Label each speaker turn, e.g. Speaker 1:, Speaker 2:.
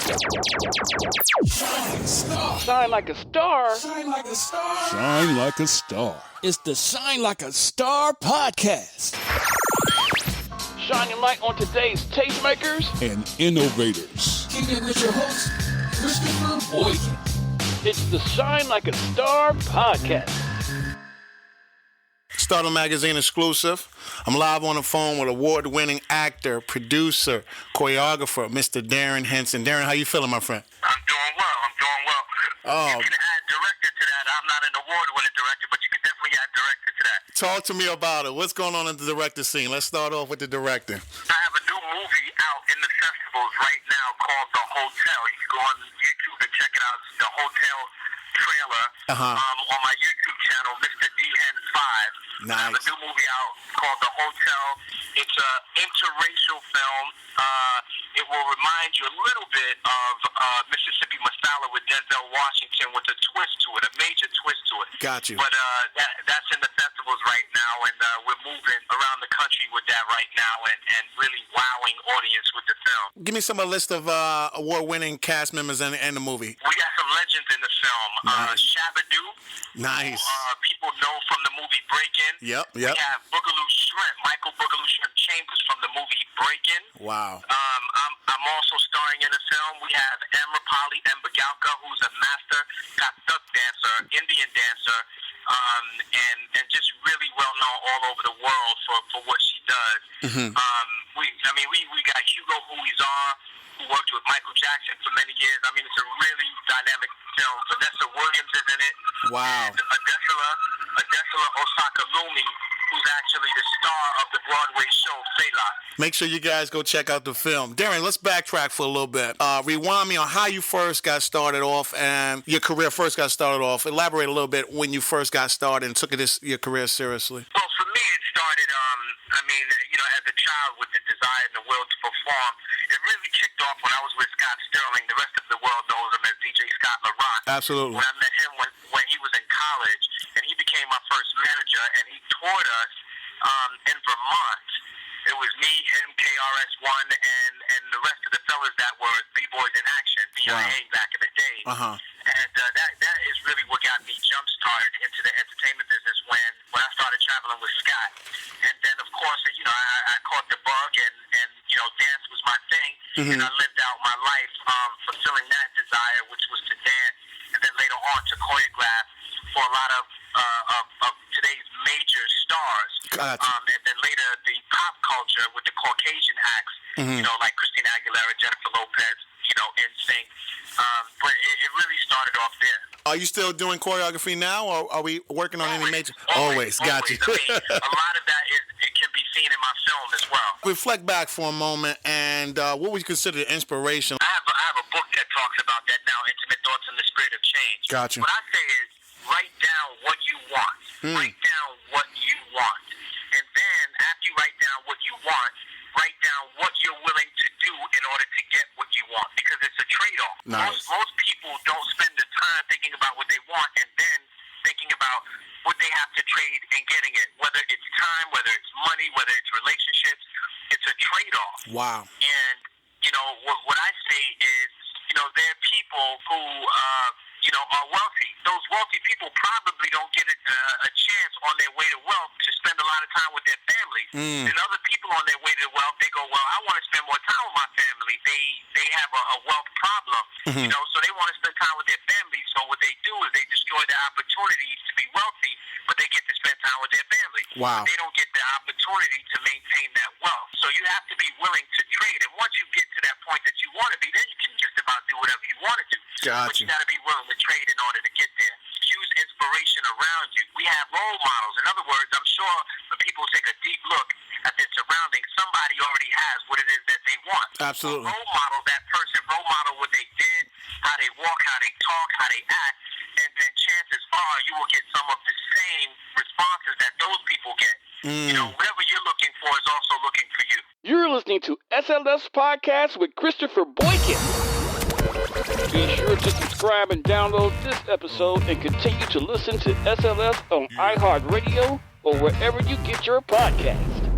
Speaker 1: Shine like a star.
Speaker 2: Shine like a star.
Speaker 3: Shine like a star.
Speaker 2: It's the Shine Like a Star podcast.
Speaker 1: Shining light on today's tastemakers
Speaker 3: And innovators.
Speaker 2: Keep it with your host, Christopher Boykin.
Speaker 1: It's the Shine Like a Star podcast.
Speaker 4: Stardom Magazine exclusive. I'm live on the phone with award-winning actor, producer, choreographer, Mr. Darrin Henson. Darrin, how you feeling, my friend?
Speaker 5: I'm doing well.
Speaker 4: Oh.
Speaker 5: You can add director to that. I'm not an award-winning director, but you can definitely add director to that.
Speaker 4: Talk to me about it. What's going on in the director scene? Let's start off with the director.
Speaker 5: I have a new movie out in the festivals right now called The Hotel. You can go on YouTube and check it out. It's The Hotel trailer on my YouTube channel, Mr. D Henson 5.
Speaker 4: Nice.
Speaker 5: I have a new movie out called The Hotel. It's an interracial film. It will remind you a little bit of Mississippi Masala with Denzel Washington with a twist to it, a major twist to it.
Speaker 4: Got you.
Speaker 5: But that's in the festivals right now, and we're moving around the country with that right now and really wowing audience with the film.
Speaker 4: Give me some of a list of award-winning cast members in the movie.
Speaker 5: We got some legends in the film.
Speaker 4: Nice.
Speaker 5: Shabba-Doo,
Speaker 4: Nice.
Speaker 5: who people know from the movie Break-In.
Speaker 4: Yep.
Speaker 5: We have Boogaloo Shrimp, Michael Boogaloo Shrimp Chambers from the movie Break-In.
Speaker 4: Wow.
Speaker 5: I'm also starring in the film. We have Amrapali Mbagalka, who's a master Kathak dancer, Indian dancer, and just really well known all over the world for what she does.
Speaker 4: Mm-hmm.
Speaker 5: We got Hugo Huizar, who worked with Michael Jackson for many years. I mean, it's a really dynamic film. Vanessa Williams is in it.
Speaker 4: Wow.
Speaker 5: And Adesla Osakalumi, who's actually the star of the Broadway show Fela.
Speaker 4: Make sure you guys go check out the film. Darrin, let's backtrack for a little bit. Rewind me on how you first got started off and your career first got started off. Elaborate a little bit when you first got started and took your career seriously.
Speaker 5: Well, for me, it started, as a child with the desire and the will to perform. It really kicked off when I was with Scott Sterling. The rest of the world knows him as DJ Scott LaRock.
Speaker 4: Absolutely.
Speaker 5: When I met him when he was in college, and he became my first manager, and he toured us in Vermont. It was me, him, KRS-One, and the rest of the fellas that were B-Boys in Action, BIA back in the day. And that is really what got me jump-started into the entertainment business when I started traveling with Scott. And then, of course, I caught the bug, and dance was my thing.
Speaker 4: Mm-hmm.
Speaker 5: And I lived out my life fulfilling that desire, which was to dance, and then later on to choreograph for a lot of today's major stars.
Speaker 4: Gotcha.
Speaker 5: And then later the pop culture with the Caucasian acts, like Christina Aguilera, Jennifer Lopez, NSYNC. But it really started off there.
Speaker 4: Are you still doing choreography now, or are we working on any major? Always. Got you.
Speaker 5: I mean, a lot of that it can be seen in my film as well.
Speaker 4: Reflect back for a moment, and what would you consider the inspiration?
Speaker 5: I have a book that talks about that now, Intimate Thoughts in the Spirit of Change.
Speaker 4: Got you.
Speaker 5: What I say is, write down what you want. Write down what you want. And then, after you write down what you want, write down what you're willing to do in order to get what you want. Because it's a trade-off.
Speaker 4: Nice.
Speaker 5: Most people don't spend the time thinking about what they want and then thinking about what they have to trade in getting it. Whether it's time, whether it's money, whether it's relationships. It's a trade-off.
Speaker 4: Wow.
Speaker 5: And, what I say is, there are people who, are wealthy. Those wealthy people probably don't get a chance on their way to wealth to spend a lot of time with their families. And other people on their way to wealth, they go, well, I want to spend more time with my family. They have a wealth problem, so they want to spend time with their family. So what they do is they destroy the opportunities to be wealthy, but they get to spend time with their family.
Speaker 4: Wow.
Speaker 5: But they don't get the opportunity to maintain that wealth. So you have to be willing to trade. And once you get to that point that you want to be, then you can just about do whatever you want to do. But you got to be willing to trade in order to get there. Use inspiration around you. We have role models. In other words, I'm sure when people take a deep look at their surroundings, somebody already has what it is that they want.
Speaker 4: Absolutely.
Speaker 5: So role model that person. Role model what they did, how they walk, how they talk, how they act, and then chances are you will get some of the same responses that those people get. Whatever you're looking for is also looking for you.
Speaker 1: You're listening to SLS Podcast with Christopher Boykin. Be sure to subscribe and download this episode and continue to listen to SLS on iHeartRadio or wherever you get your podcast.